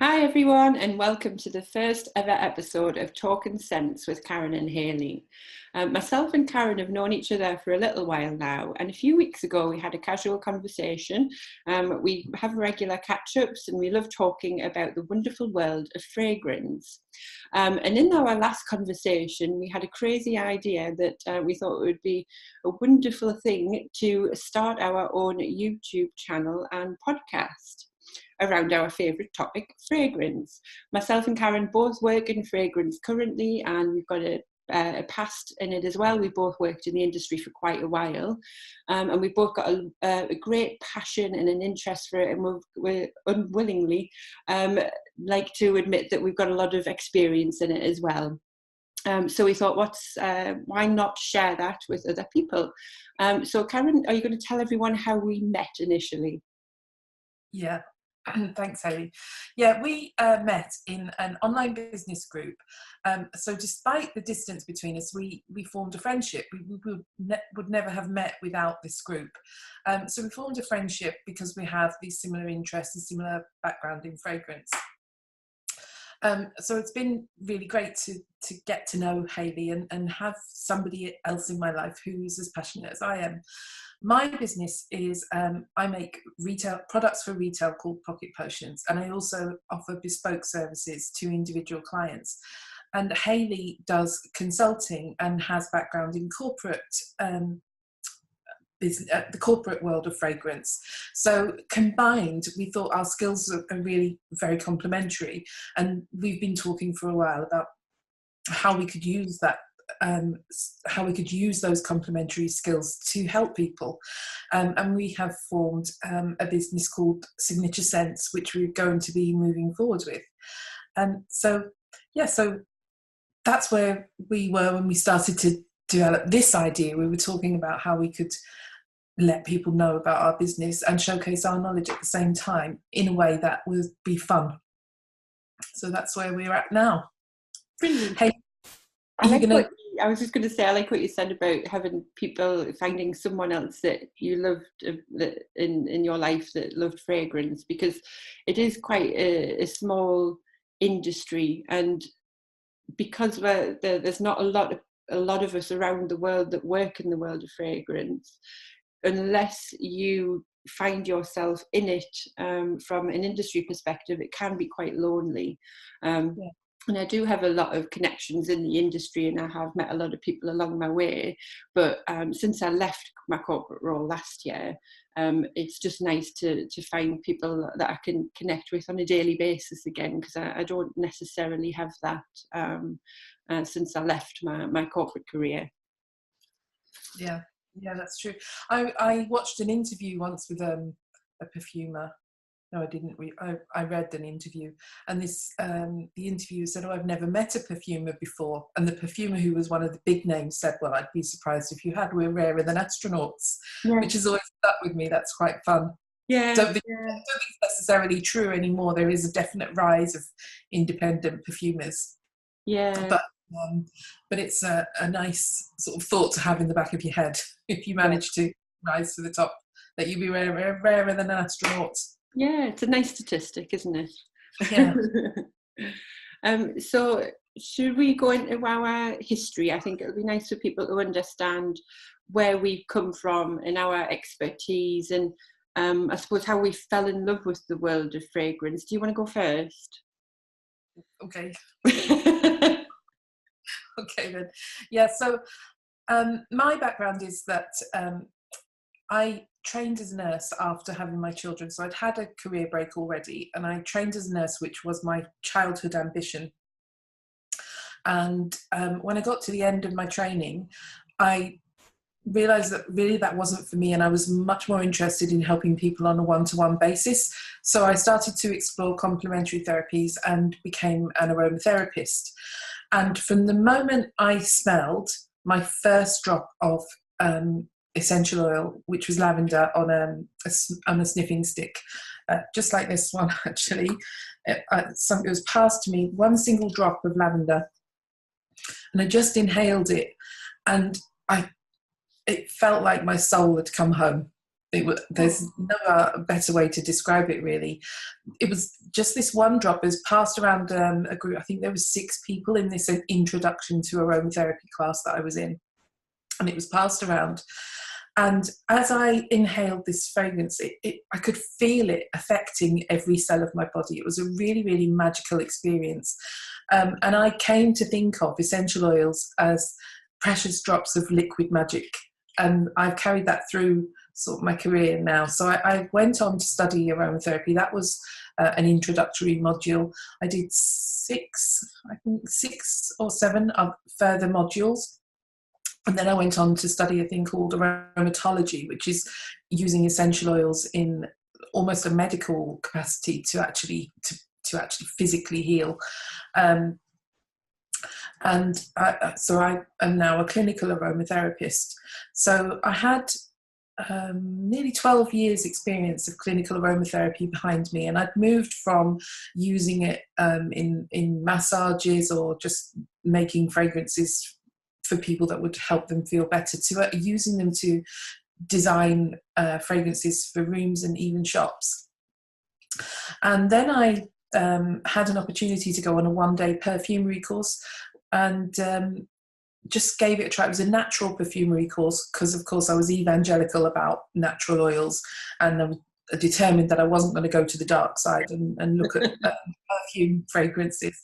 Hi everyone, and welcome to the first ever episode of Talking Sense with Karen and Hayley. Myself and Karen have known each other for a little while now, and a few weeks ago we had a casual conversation. We have regular catch-ups and we love talking about the wonderful world of fragrance. And in our last conversation we had a crazy idea that we thought it would be a wonderful thing to start our own YouTube channel and podcast around our favourite topic, fragrance. Myself and Karen both work in fragrance currently, and we've got a past in it as well. We both worked in the industry for quite a while, and we've both got a great passion and an interest for it, and we're unwillingly like to admit that we've got a lot of experience in it as well. So we thought, why not share that with other people? So Karen, are you going to tell everyone how we met initially? Yeah. Thanks, Hayley. Yeah, we met in an online business group. So despite the distance between us, we formed a friendship. We would never have met without this group. So we formed a friendship because we have these similar interests and similar background in fragrance. So it's been really great to get to know Hayley and have somebody else in my life who is as passionate as I am. My business is I make retail products for retail called Pocket Potions, and I also offer bespoke services to individual clients. And Hayley does consulting and has background in corporate the corporate world of fragrance. So combined, we thought our skills are really very complementary, and we've been talking for a while about how we could use that. How we could use those complementary skills to help people, and we have formed a business called Signature Scents, which we're going to be moving forward with. So that's where we were when we started to develop this idea. We were talking about how we could let people know about our business and showcase our knowledge at the same time in a way that would be fun. So that's where we're at now. Brilliant. Hey, I was just going to say, I like what you said about having people, finding someone else that you loved in your life that loved fragrance, because it is quite a small industry, and because there's not a lot of us around the world that work in the world of fragrance, unless you find yourself in it from an industry perspective, it can be quite lonely. And I do have a lot of connections in the industry, and I have met a lot of people along my way. But since I left my corporate role last year, it's just nice to find people that I can connect with on a daily basis again, because I don't necessarily have that since I left my corporate career. Yeah, that's true. I watched an interview once with a perfumer. No, I didn't. I read an interview, and the interviewer said, "Oh, I've never met a perfumer before." And the perfumer, who was one of the big names, said, "Well, I'd be surprised if you had. We're rarer than astronauts," which has always stuck with me. That's quite fun. Don't think it's necessarily true anymore. There is a definite rise of independent perfumers. Yeah. But it's a nice sort of thought to have in the back of your head if you manage to rise to the top, that you'd be rarer than an astronaut. Yeah, it's a nice statistic, isn't it? Yeah. So should we go into our history? I think it'll be nice for people to understand where we've come from and our expertise, and I suppose how we fell in love with the world of fragrance. Do you want to go first? Okay. Okay then. Yeah, so my background is that I trained as a nurse after having my children. So I'd had a career break already, and I trained as a nurse, which was my childhood ambition. And when I got to the end of my training, I realised that really that wasn't for me, and I was much more interested in helping people on a one-to-one basis. So I started to explore complementary therapies and became an aromatherapist. And from the moment I smelled my first drop of essential oil, which was lavender, on a sniffing stick, just like this one actually, it was passed to me, one single drop of lavender, and I just inhaled it, and it felt like my soul had come home. There's no better way to describe it, really. It was just this one drop is passed around a group. I think there was 6 people in this introduction to aromatherapy class that I was in, and it was passed around. And as I inhaled this fragrance, I could feel it affecting every cell of my body. It was a really, really magical experience. And I came to think of essential oils as precious drops of liquid magic. And I've carried that through sort of my career now. So I went on to study aromatherapy. That was an introductory module. I did 6 or 7 further modules. And then I went on to study a thing called aromatology, which is using essential oils in almost a medical capacity to actually physically heal. So I am now a clinical aromatherapist. So I had nearly 12 years experience of clinical aromatherapy behind me, and I'd moved from using it in massages or just making fragrances for people that would help them feel better to using them to design fragrances for rooms and even shops. And then I had an opportunity to go on a 1-day perfumery course, and just gave it a try. It was a natural perfumery course because, of course, I was evangelical about natural oils, and I was determined that I wasn't going to go to the dark side and look at perfume fragrances.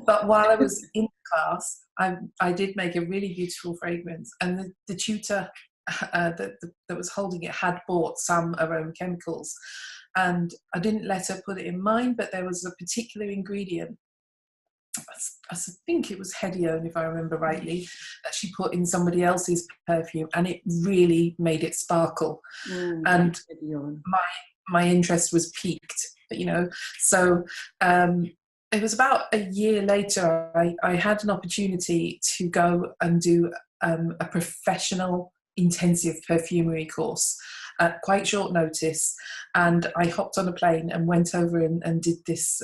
But while I was in class, I did make a really beautiful fragrance, and the tutor that was holding it had bought some aroma chemicals, and I didn't let her put it in mine, but there was a particular ingredient, I think it was hedione, if I remember rightly, that she put in somebody else's perfume, and it really made it sparkle. And my interest was piqued, you know. So it was about a year later I had an opportunity to go and do a professional intensive perfumery course at quite short notice, and I hopped on a plane and went over and did this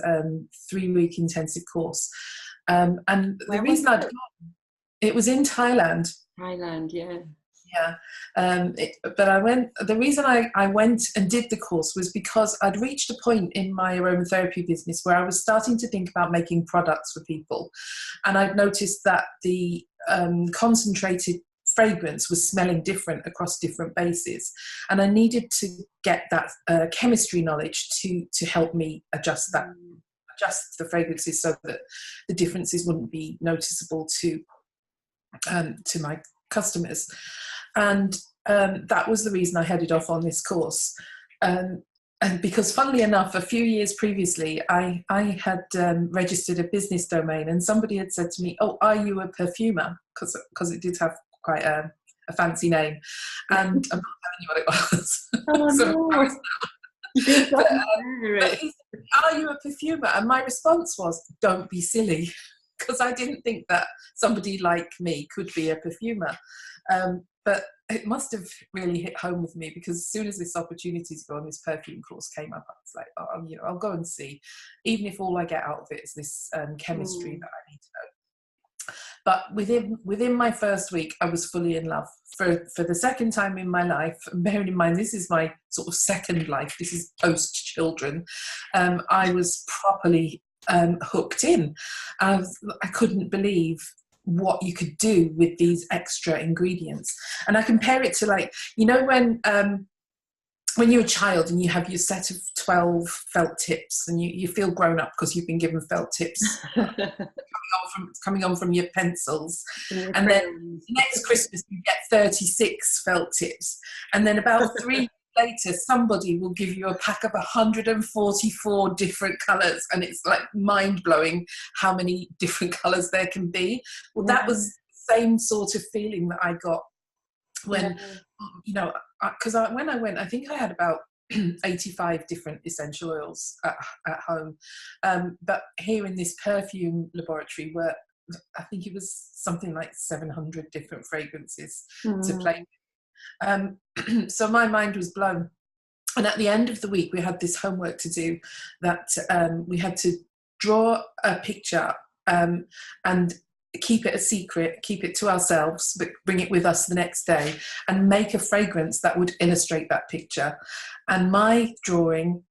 3-week intensive course. And the reason I'd gone, it was in Thailand. Yeah. But I went. The reason I went and did the course was because I'd reached a point in my aromatherapy business where I was starting to think about making products for people, and I'd noticed that the concentrated fragrance was smelling different across different bases, and I needed to get that chemistry knowledge to help me adjust the fragrances so that the differences wouldn't be noticeable to my customers. And that was the reason I headed off on this course. And because, funnily enough, a few years previously, I had registered a business domain, and somebody had said to me, "Oh, are you a perfumer?" Because it did have quite a fancy name, and I'm not telling you what it was. Oh, So no. but he said, "Are you a perfumer?" And my response was, "Don't be silly," because I didn't think that somebody like me could be a perfumer. But it must have really hit home with me, because as soon as this opportunity to go on this perfume course came up, I was like, "Oh, you know, I'll go and see, even if all I get out of it is this chemistry that I need to know." But within my first week, I was fully in love. For the second time in my life, bearing in mind this is my sort of second life, this is post children, I was properly hooked in. I couldn't believe what you could do with these extra ingredients. And I compare it to, like, you know, when you're a child and you have your set of 12 felt tips, and you feel grown up because you've been given felt tips coming on from your pencils, and then next Christmas you get 36 felt tips, and then about 3 later somebody will give you a pack of 144 different colours, and it's like mind-blowing how many different colours there can be. Well, that was the same sort of feeling that I got when, you know, because when I went, I think I had about 85 different essential oils at home, but here in this perfume laboratory, where I think it was something like 700 different fragrances to play with. So my mind was blown. And at the end of the week, we had this homework to do, that we had to draw a picture and keep it a secret, keep it to ourselves, but bring it with us the next day and make a fragrance that would illustrate that picture. And my drawing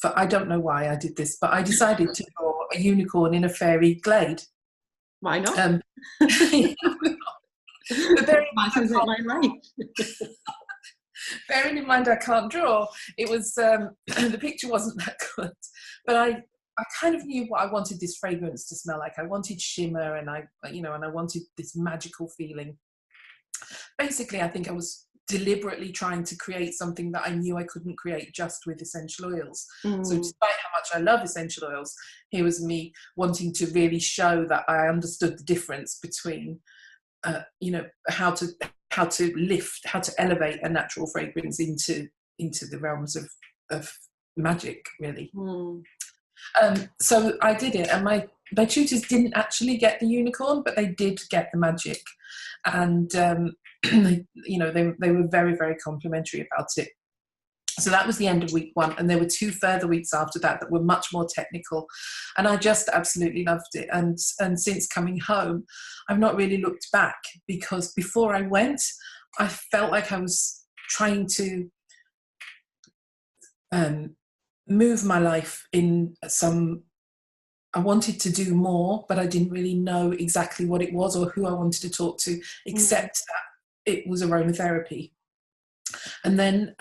I don't know why I did this, but I decided to draw a unicorn in a fairy glade. Why not? But bearing in mind I can't draw, it was the picture wasn't that good. But I kind of knew what I wanted this fragrance to smell like. I wanted shimmer, and I wanted this magical feeling. Basically, I think I was deliberately trying to create something that I knew I couldn't create just with essential oils. So despite how much I love essential oils, here was me wanting to really show that I understood the difference between how to elevate a natural fragrance into the realms of magic, really. So I did it, and my tutors didn't actually get the unicorn, but they did get the magic, and they were very, very complimentary about it. So that was the end of week 1, and there were 2 further weeks after that were much more technical, and I just absolutely loved it. And since coming home, I've not really looked back, because before I went, I felt like I was trying to move my life in some. I wanted to do more, but I didn't really know exactly what it was or who I wanted to talk to, except that it was aromatherapy. And then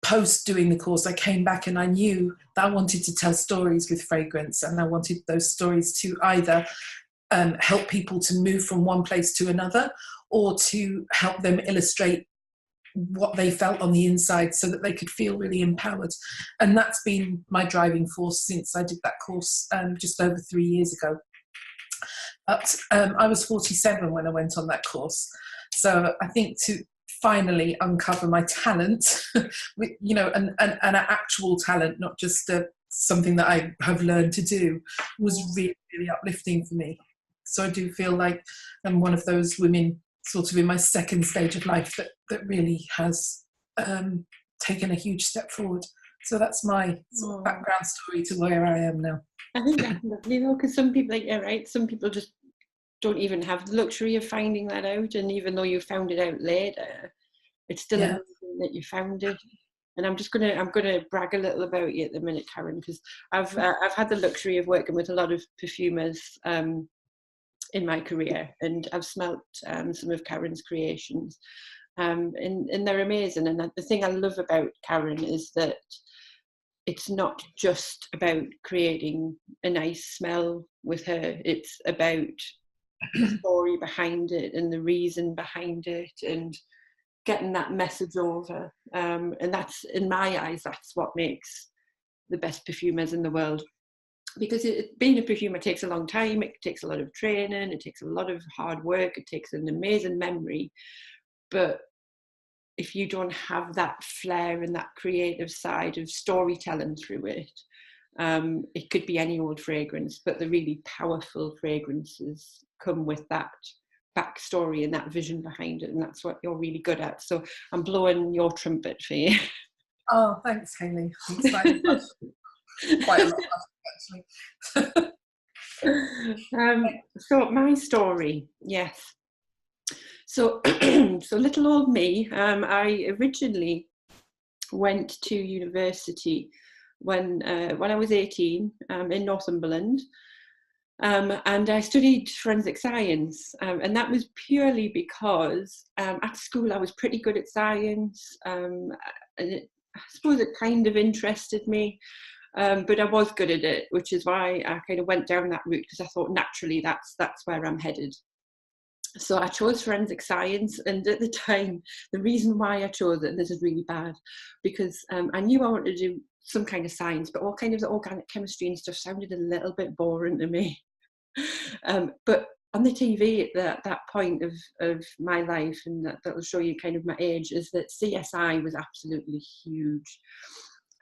post doing the course, I came back and I knew that I wanted to tell stories with fragrance, and I wanted those stories to either help people to move from one place to another, or to help them illustrate what they felt on the inside so that they could feel really empowered. And that's been my driving force since I did that course just over 3 years ago. But I was 47 when I went on that course. So I think to finally uncover my talent, with, an actual talent, not just something that I have learned to do, was really, really uplifting for me. So I do feel like I'm one of those women sort of in my second stage of life that really has taken a huge step forward. So that's my sort of background story to where I am now. I think that's lovely, though, because some people, like, right, some people just don't even have the luxury of finding that out, and even though you found it out later, it's still amazing that you found it. And I'm gonna brag a little about you at the minute, Karen, because I've had the luxury of working with a lot of perfumers in my career, and I've smelt some of Karen's creations, and they're amazing. And the thing I love about Karen is that it's not just about creating a nice smell with her, it's about the story behind it and the reason behind it, and getting that message over. And that's, in my eyes, that's what makes the best perfumers in the world. Because being a perfumer takes a long time, it takes a lot of training, it takes a lot of hard work, it takes an amazing memory. But if you don't have that flair and that creative side of storytelling through it, it could be any old fragrance, but the really powerful fragrances come with that backstory and that vision behind it, and that's what you're really good at. So I'm blowing your trumpet for you. Oh, thanks, Hayley. Quite a lot, actually. So my story, yes. So, so little old me. I originally went to university when I was 18 in Northumberland, and I studied forensic science, and that was purely because at school I was pretty good at science, and I suppose it kind of interested me. But I was good at it, which is why I kind of went down that route, because I thought naturally that's where I'm headed. So I chose forensic science, and at the time, the reason why I chose it, and this is really bad, because I knew I wanted to do some kind of science, but all kind of the organic chemistry and stuff sounded a little bit boring to me. But on the TV at that point of my life, and that will show you kind of my age, is that CSI was absolutely huge.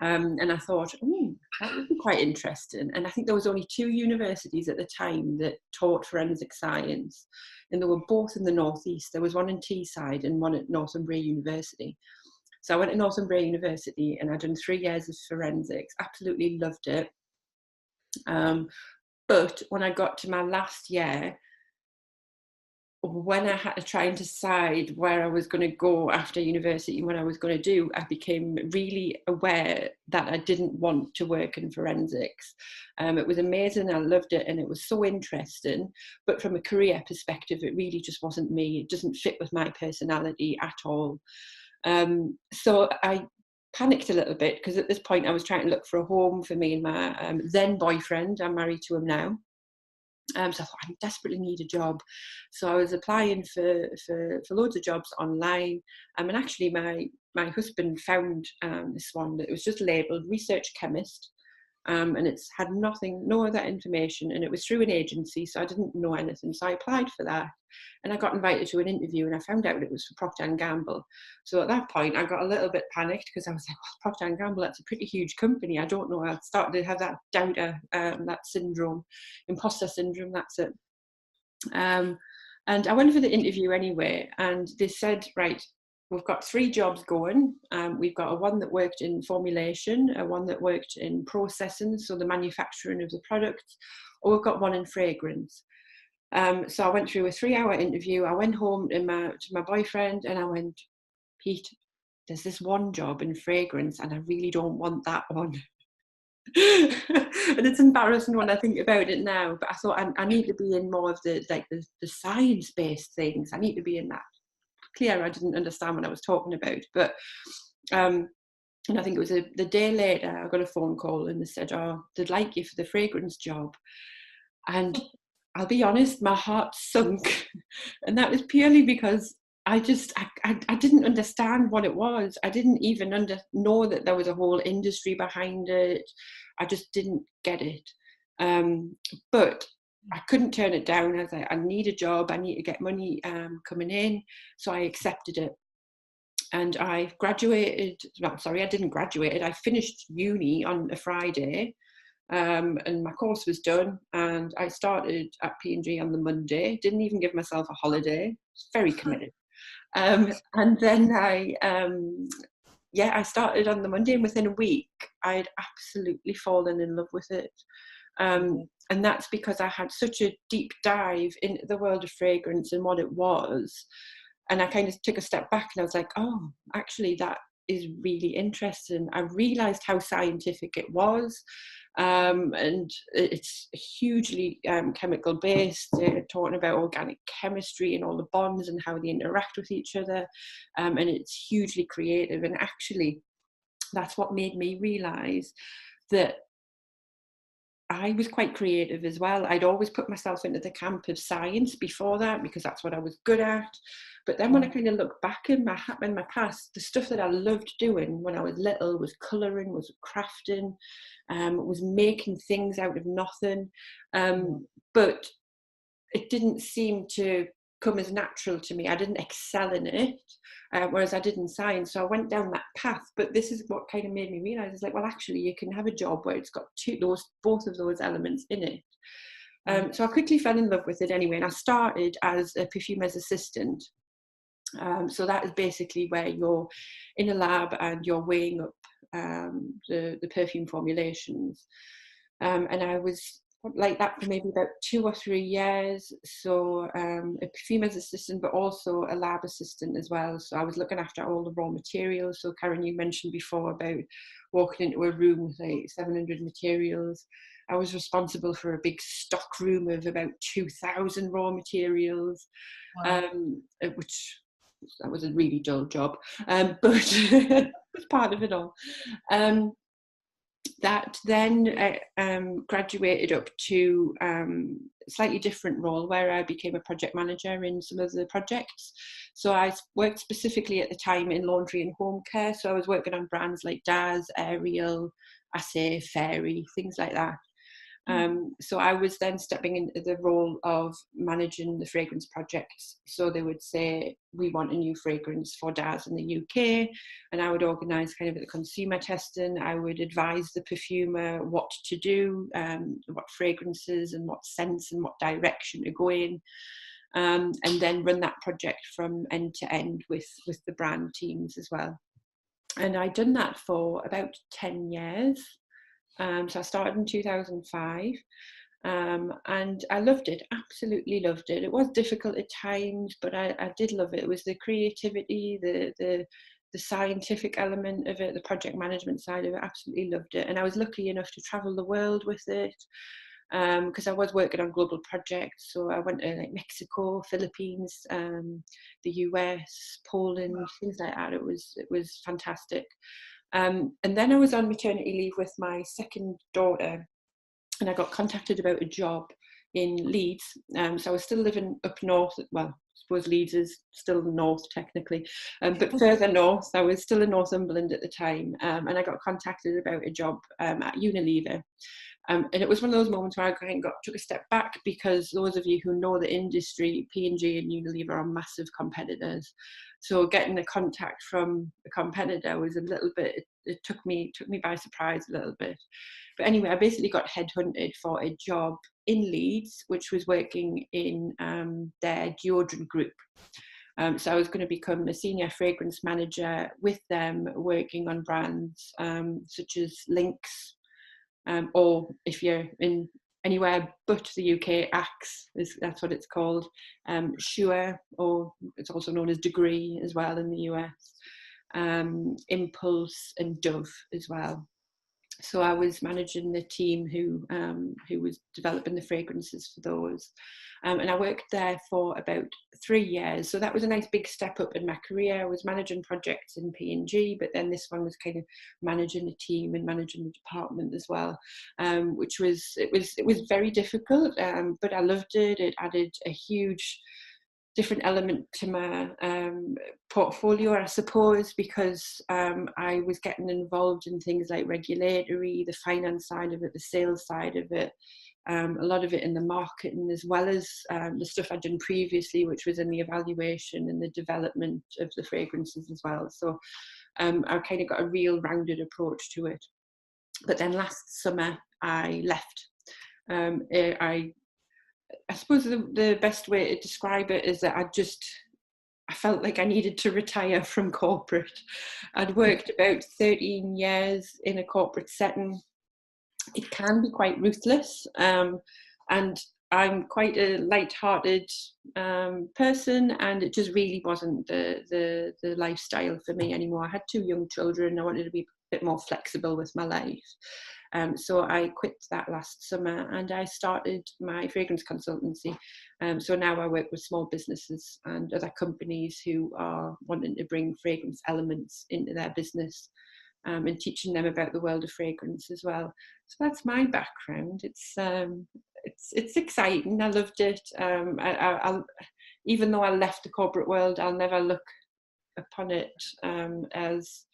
And I thought, that would be quite interesting. And I think there was only 2 universities at the time that taught forensic science, and they were both in the northeast. There was one in Teesside and one at Northumbria University. So I went to Northumbria University, and I'd done 3 years of forensics. Absolutely loved it. But when I got to my last year, when I had to try and decide where I was going to go after university and what I was going to do, I became really aware that I didn't want to work in forensics. It was amazing. I loved it and it was so interesting. But from a career perspective, it really just wasn't me. It doesn't fit with my personality at all. So I panicked a little bit because at this point I was trying to look for a home for me and my then boyfriend. I'm married to him now. So I thought, I desperately need a job. So I was applying for loads of jobs online. And actually my husband found this one that was just labelled research chemist. And it's had no other information. And it was through an agency, so I didn't know anything. So I applied for that. And I got invited to an interview and I found out it was for Procter & Gamble. So at that point, I got a little bit panicked because I was like, well, Procter & Gamble, that's a pretty huge company. I don't know. I started to have that doubter, that syndrome, imposter syndrome, that's it. And I went for the interview anyway. And they said, right, we've got 3 jobs going. We've got one that worked in formulation, one that worked in processing, so the manufacturing of the products, or we've got one in fragrance. So I went through a 3-hour interview. I went home to my boyfriend and I went, Pete, there's this one job in fragrance and I really don't want that one. And it's embarrassing when I think about it now, but I thought I need to be in more of the science-based things. I need to be in that. Clear, I didn't understand what I was talking about, but and I think it was the day later I got a phone call and they said, oh, they'd like you for the fragrance job. And I'll be honest, my heart sunk. And that was purely because I didn't understand what it was. I didn't even know that there was a whole industry behind it. I just didn't get it. But I couldn't turn it down. I was like, I need a job. I need to get money coming in. So I accepted it. And I graduated. No, sorry, I didn't graduate. I finished uni on a Friday. And my course was done and I started at P&G on the Monday, didn't even give myself a holiday, very committed. And then I started on the Monday and within a week I'd absolutely fallen in love with it. And that's because I had such a deep dive into the world of fragrance and what it was. And I kind of took a step back and I was like, oh, actually that is really interesting. I realized how scientific it was. And it's hugely chemical based, talking about organic chemistry and all the bonds and how they interact with each other, and it's hugely creative. And actually that's what made me realize that I was quite creative as well. I'd always put myself into the camp of science before that because that's what I was good at. But then when I kind of look back in my past, the stuff that I loved doing when I was little was colouring, was crafting, was making things out of nothing. But it didn't seem to come as natural to me. I didn't excel in it, whereas I did in science. So I went down that path. But this is what kind of made me realise, is like, well, actually, you can have a job where it's got both of those elements in it. So I quickly fell in love with it anyway, and I started as a perfumer's assistant. So that is basically where you're in a lab and you're weighing up the perfume formulations. And I was like that for maybe about 2 or 3 years. So a perfumer's assistant, but also a lab assistant as well. So I was looking after all the raw materials. So Karen, you mentioned before about walking into a room with like 700 materials. I was responsible for a big stock room of about 2,000 raw materials, which that was a really dull job, but it was part of it all. That then graduated up to a slightly different role where I became a project manager in some of the projects. So I worked specifically at the time in laundry and home care. So I was working on brands like Daz, Ariel, Assay, Fairy, things like that. So I was then stepping into the role of managing the fragrance projects. So they would say, we want a new fragrance for Daz in the UK, and I would organise kind of the consumer testing. I would advise the perfumer what to do, what fragrances and what scents and what direction to go in, and then run that project from end to end with the brand teams as well. And I'd done that for about 10 years. So I started in 2005. And I loved it, absolutely loved it. It was difficult at times, but I did love it. It was the creativity, the scientific element of it, the project management side of it, absolutely loved it. And I was lucky enough to travel the world with it, because I was working on global projects. So I went to like Mexico, Philippines, the US, Poland, things like that. It was fantastic. And then I was on maternity leave with my second daughter, and I got contacted about a job in Leeds. So I was still living up north. Well, I suppose Leeds is still north technically, but further north. I was still in Northumberland at the time, and I got contacted about a job at Unilever. And it was one of those moments where I kind of took a step back, because those of you who know the industry, P&G and Unilever are massive competitors. So getting a contact from a competitor was a little bit, it took me by surprise a little bit. But anyway, I basically got headhunted for a job in Leeds, which was working in their deodorant group. So I was going to become a senior fragrance manager with them, working on brands such as Lynx, or if you're in anywhere but the UK, Axe, that's what it's called, Sure, or it's also known as Degree as well in the US, Impulse and Dove as well. So I was managing the team who was developing the fragrances for those. And I worked there for about 3 years. So that was a nice big step up in my career. I was managing projects in P&G, but then this one was kind of managing a team and managing the department as well, which was very difficult, but I loved it. It added a huge different element to my portfolio, I suppose, because I was getting involved in things like regulatory, the finance side of it, the sales side of it, a lot of it in the marketing, as well as the stuff I'd done previously, which was in the evaluation and the development of the fragrances as well. So I kind of got a real rounded approach to it. But then last summer I left. I suppose the best way to describe it is that I felt like I needed to retire from corporate. I'd worked about 13 years in a corporate setting. It can be quite ruthless, and I'm quite a light-hearted person, and it just really wasn't the lifestyle for me anymore. I had 2 young children. I wanted to be a bit more flexible with my life. So I quit that last summer and I started my fragrance consultancy. So now I work with small businesses and other companies who are wanting to bring fragrance elements into their business, and teaching them about the world of fragrance as well. So that's my background. It's exciting. I loved it. Even though I left the corporate world, I'll never look upon it as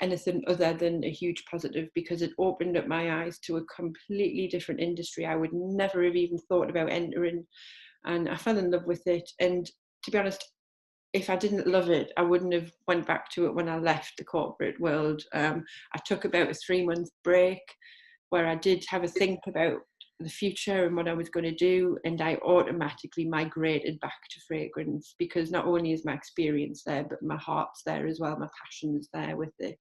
anything other than a huge positive, because it opened up my eyes to a completely different industry I would never have even thought about entering, and I fell in love with it. And to be honest, if I didn't love it, I wouldn't have went back to it when I left the corporate world. I took about a 3-month break where I did have a think about the future and what I was going to do, and I automatically migrated back to fragrance, because not only is my experience there, but my heart's there as well, my passion's there with it.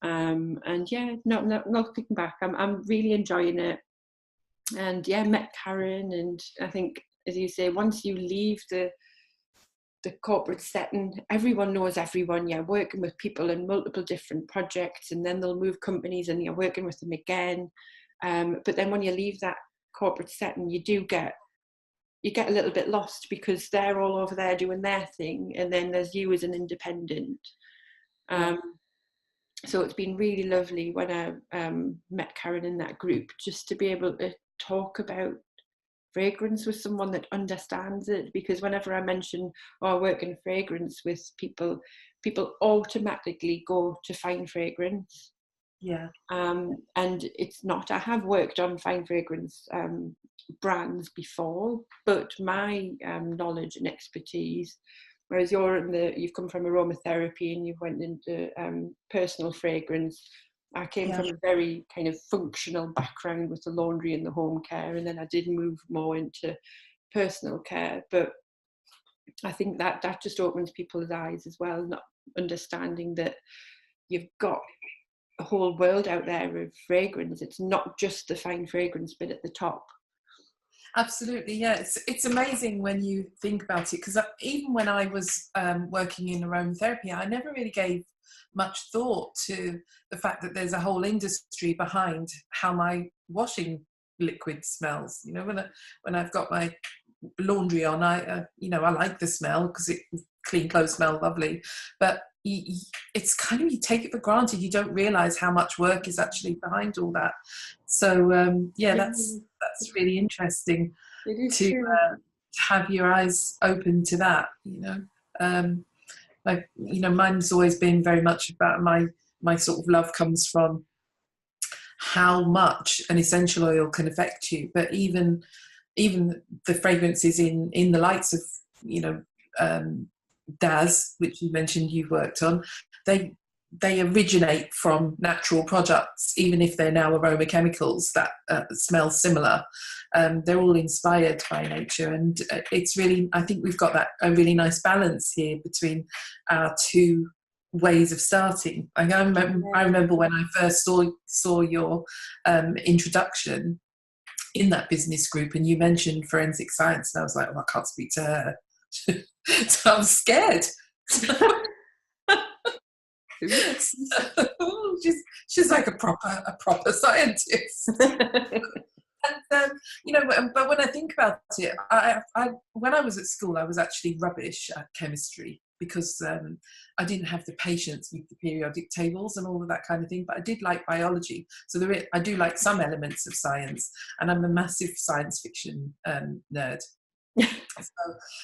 And yeah, not looking back, I'm really enjoying it. And yeah, met Karen, and I think, as you say, once you leave the corporate setting, everyone knows everyone. You're working with people in multiple different projects, and then they'll move companies and you're working with them again. But then when you leave that corporate setting, you get a little bit lost, because they're all over there doing their thing, and then there's you as an independent. So it's been really lovely when I met Karen in that group, just to be able to talk about fragrance with someone that understands it, because whenever I mention, I work in fragrance with people automatically go to fine fragrance. And it's not. I have worked on fine fragrance brands before, but my knowledge and expertise, whereas you've come from aromatherapy and you've went into personal fragrance. I came from a very kind of functional background with the laundry and the home care, and then I did move more into personal care. But I think that just opens people's eyes as well, not understanding that you've got a whole world out there of fragrance. It's not just the fine fragrance bit at the top. Absolutely, yeah. It's amazing when you think about it, because even when I was working in aromatherapy, I never really gave much thought to the fact that there's a whole industry behind how my washing liquid smells. You know, when I've got my laundry on, I like the smell because clean clothes smell lovely, but it's kind of, you take it for granted. You don't realize how much work is actually behind all that. So that's really interesting to have your eyes open to that. Mine's always been very much about my sort of love comes from how much an essential oil can affect you. But even the fragrances in the likes of Daz, which you mentioned you've worked on, they originate from natural products, even if they're now aroma chemicals that smell similar. They're all inspired by nature, and it's really, I think we've got a really nice balance here between our two ways of starting. I remember when I first saw your introduction in that business group, and you mentioned forensic science, and I was like, I can't speak to her. So I'm scared. she's like a proper scientist. And but when I think about it, I when I was at school, I was actually rubbish at chemistry because I didn't have the patience with the periodic tables and all of that kind of thing. But I did like biology, so I do like some elements of science, and I'm a massive science fiction nerd.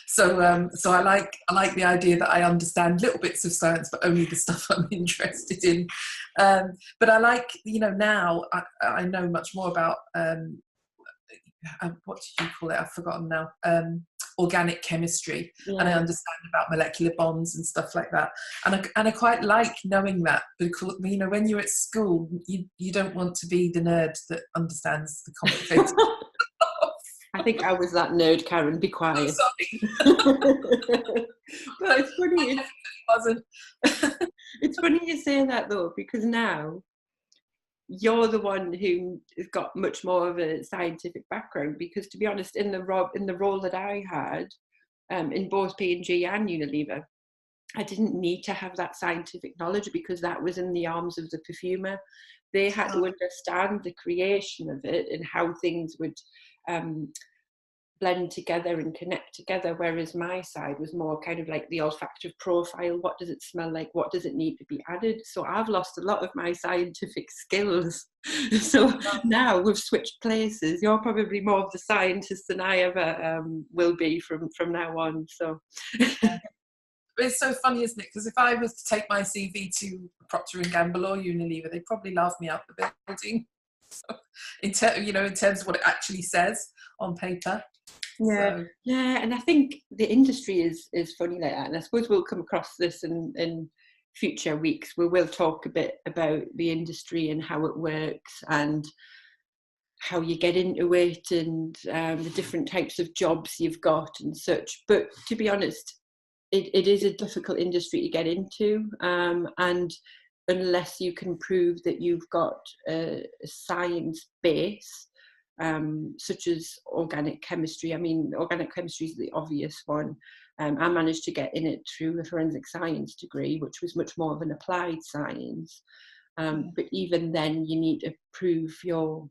So I like the idea that I understand little bits of science, but only the stuff I'm interested in. But I like, now I know much more about what do you call it? I've forgotten now. Organic chemistry, and I understand about molecular bonds and stuff like that. And I quite like knowing that, because when you're at school, you don't want to be the nerd that understands the complicated. I think I was that nerd, Karen. Be quiet. Oh, But it's funny. It wasn't. It's funny you say that though, because now you're the one who has got much more of a scientific background. Because to be honest, in the role that I had in both P&G and Unilever, I didn't need to have that scientific knowledge because that was in the arms of the perfumer. They had to understand the creation of it and how things would blend together and connect together, whereas my side was more kind of like the olfactive profile. What does it smell like? What does it need to be added? So I've lost a lot of my scientific skills. So now we've switched places. You're probably more of the scientist than I ever will be from now on. So it's so funny, isn't it? Because if I was to take my CV to Procter & Gamble or Unilever, they'd probably laugh me out the building. So, in terms of what it actually says on paper. Yeah, and I think the industry is funny like that, and I suppose we'll come across this in future weeks. We will talk a bit about the industry and how it works and how you get into it and the different types of jobs you've got and such. But to be honest, it is a difficult industry to get into, and unless you can prove that you've got a science base, such as organic chemistry. I mean, organic chemistry is the obvious one. I managed to get in it through a forensic science degree, which was much more of an applied science. But even then, you need to prove your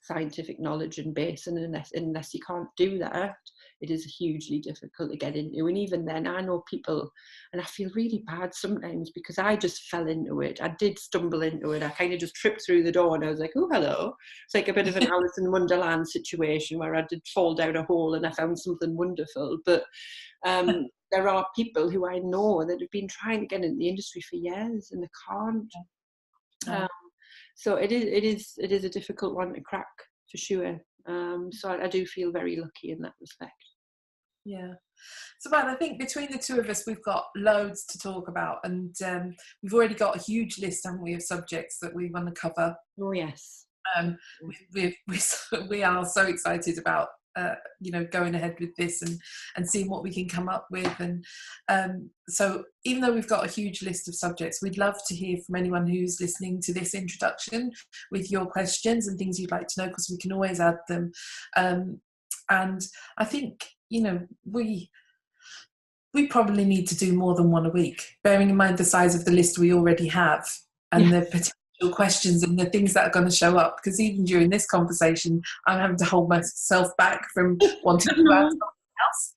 scientific knowledge and base, and unless you can't do that, it is hugely difficult to get into. And even then, I know people, and I feel really bad sometimes because I just fell into it. I did stumble into it. I kind of just tripped through the door and I was like, oh, hello. It's like a bit of an Alice in Wonderland situation where I did fall down a hole and I found something wonderful. But there are people who I know that have been trying to get into the industry for years and they can't. So it is a difficult one to crack for sure. So I do feel very lucky in that respect. Yeah. So, I think between the two of us, we've got loads to talk about, and we've already got a huge list, haven't we, of subjects that we want to cover. Oh yes. We are so excited about going ahead with this and seeing what we can come up with. And so even though we've got a huge list of subjects, we'd love to hear from anyone who's listening to this introduction with your questions and things you'd like to know, because we can always add them. And I think, we probably need to do more than one a week, bearing in mind the size of the list we already have and the potential questions and the things that are going to show up. Because even during this conversation, I'm having to hold myself back from wanting to add something else.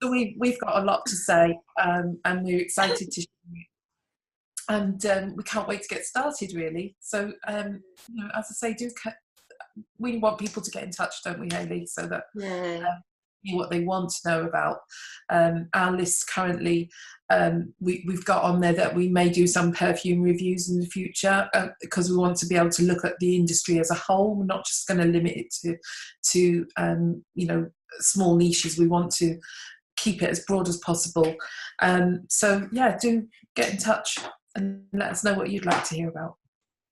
So we've got a lot to say, and we're excited to share it. And we can't wait to get started, really. So, as I say, we want people to get in touch, don't we, Hayley? So that what they want to know about. Our list currently, we've got on there that we may do some perfume reviews in the future, because we want to be able to look at the industry as a whole. We're not just going to limit it to small niches. We want to keep it as broad as possible. So yeah, do get in touch and let us know what you'd like to hear about.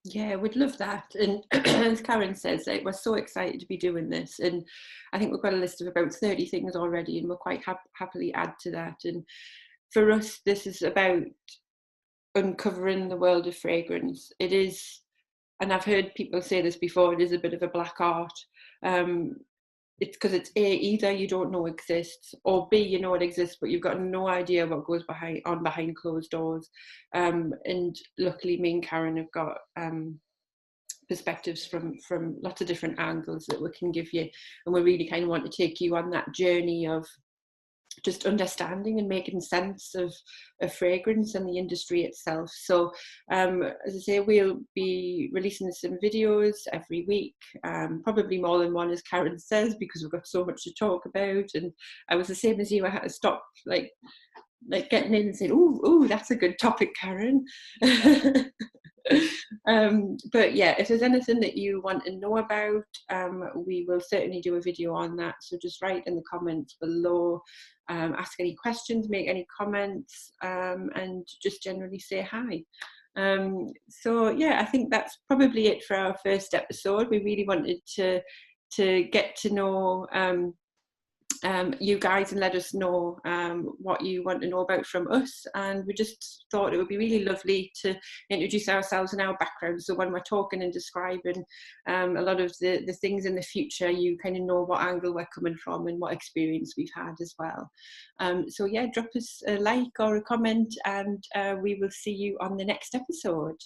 Yeah, we'd love that. And as Karen says, we're so excited to be doing this. And I think we've got a list of about 30 things already, and we'll quite happily add to that. And for us, this is about uncovering the world of fragrance. It is, and I've heard people say this before, it is a bit of a black art. It's because it's either you don't know exists, or B, you know it exists, but you've got no idea what goes behind closed doors. And luckily, me and Karen have got perspectives from lots of different angles that we can give you, and we really kind of want to take you on that journey of just understanding and making sense of fragrance and the industry itself. So as I say, we'll be releasing some videos every week, probably more than one, as Karen says, because we've got so much to talk about. And I was the same as you, I had to stop like getting in and saying, oh, that's a good topic, Karen. But yeah, if there's anything that you want to know about, we will certainly do a video on that. So just write in the comments below, ask any questions, make any comments, and just generally say hi. So yeah, I think that's probably it for our first episode. We really wanted to get to know you guys and let us know what you want to know about from us. And we just thought it would be really lovely to introduce ourselves and our background, so when we're talking and describing a lot of the things in the future, you kind of know what angle we're coming from and what experience we've had as well. So yeah, drop us a like or a comment, and we will see you on the next episode.